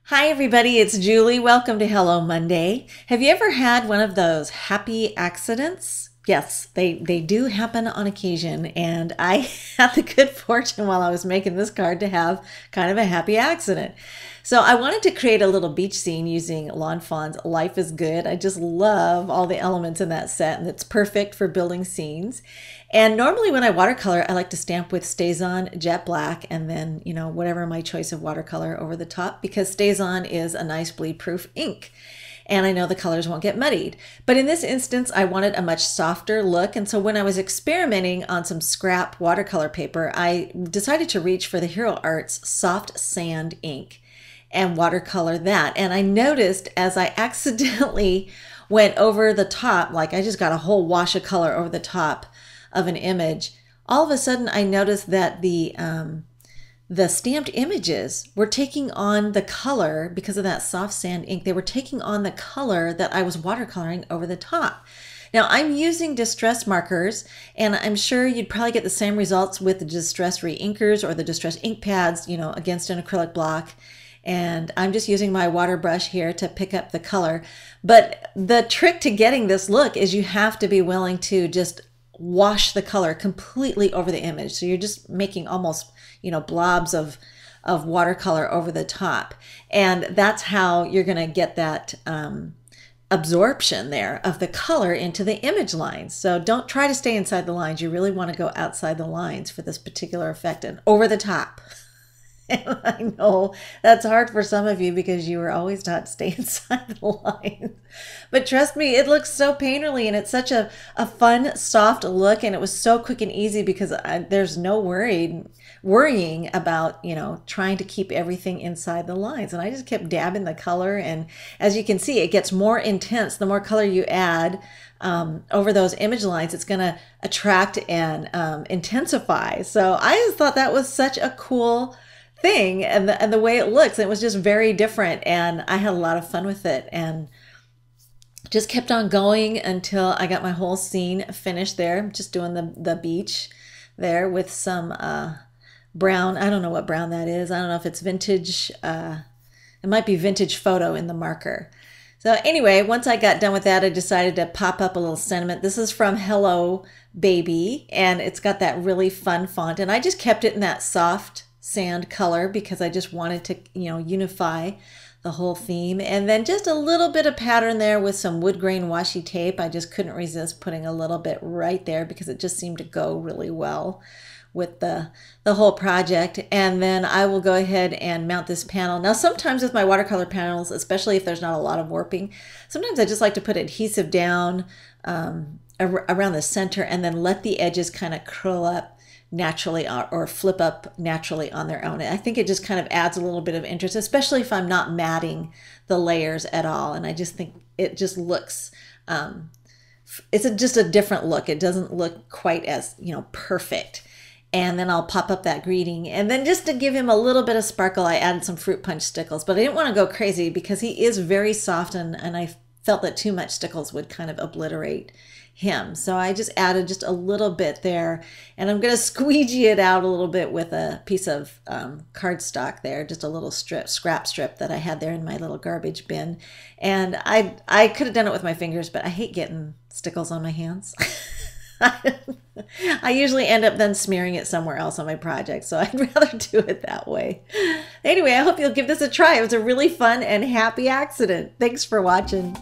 Hi, everybody. It's Julie. Welcome to Hello Monday. Have you ever had one of those happy accidents? Yes, they do happen on occasion. And I had the good fortune while I was making this card to have kind of a happy accident. So I wanted to create a little beach scene using Lawn Fawn's Life is Good. I just love all the elements in that set, and it's perfect for building scenes. And normally when I watercolor, I like to stamp with StazOn Jet Black and then, whatever my choice of watercolor over the top, because StazOn is a nice bleed-proof ink. And I know the colors won't get muddied. But in this instance, I wanted a much softer look. And so when I was experimenting on some scrap watercolor paper, I decided to reach for the Hero Arts Soft Sand ink and watercolor that. And I noticed as I accidentally went over the top, like I just got a whole wash of color over the top of an image, all of a sudden I noticed that the stamped images were taking on the color because of that soft sand ink. They were taking on the color that I was watercoloring over the top. Now I'm using distress markers, and I'm sure you'd probably get the same results with the distress reinkers or the distress ink pads, against an acrylic block. And I'm just using my water brush here to pick up the color. But the trick to getting this look is you have to be willing to just wash the color completely over the image. So you're just making almost, blobs of watercolor over the top. And that's how you're going to get that absorption there of the color into the image lines. So don't try to stay inside the lines. You really want to go outside the lines for this particular effect and over the top. And I know that's hard for some of you because you were always taught to stay inside the lines. But trust me, it looks so painterly, and it's such a fun, soft look, and it was so quick and easy because there's no worrying about, trying to keep everything inside the lines. And I just kept dabbing the color, and as you can see, it gets more intense. The more color you add over those image lines, it's going to attract and intensify. So I just thought that was such a cool thing, and the way it looks, it was just very different, and I had a lot of fun with it, and just kept on going until I got my whole scene finished there. I'm just doing the beach there with some brown. I don't know what brown that is. I don't know if it's vintage. It might be vintage photo in the marker. So anyway, once I got done with that, I decided to pop up a little sentiment. This is from Hello Baby, and it's got that really fun font, and I just kept it in that soft sand color because I just wanted to, unify the whole theme. And then just a little bit of pattern there with some wood grain washi tape. I just couldn't resist putting a little bit right there because it just seemed to go really well with the whole project. And then I will go ahead and mount this panel. Now, sometimes with my watercolor panels, especially if there's not a lot of warping, sometimes I just like to put adhesive down around the center and then let the edges kind of curl up naturally or flip up naturally on their own. I think it just kind of adds a little bit of interest, especially if I'm not matting the layers at all. And I just think it just looks, it's just a different look. It doesn't look quite as, perfect. And then I'll pop up that greeting. And then just to give him a little bit of sparkle, I added some fruit punch stickles, but I didn't want to go crazy because he is very soft, and I felt that too much stickles would kind of obliterate him. So I just added just a little bit there, and I'm going to squeegee it out a little bit with a piece of cardstock there, just a little scrap strip that I had there in my little garbage bin. And I could have done it with my fingers, but I hate getting stickles on my hands. I usually end up then smearing it somewhere else on my project, so I'd rather do it that way. Anyway, I hope you'll give this a try. It was a really fun and happy accident. Thanks for watching.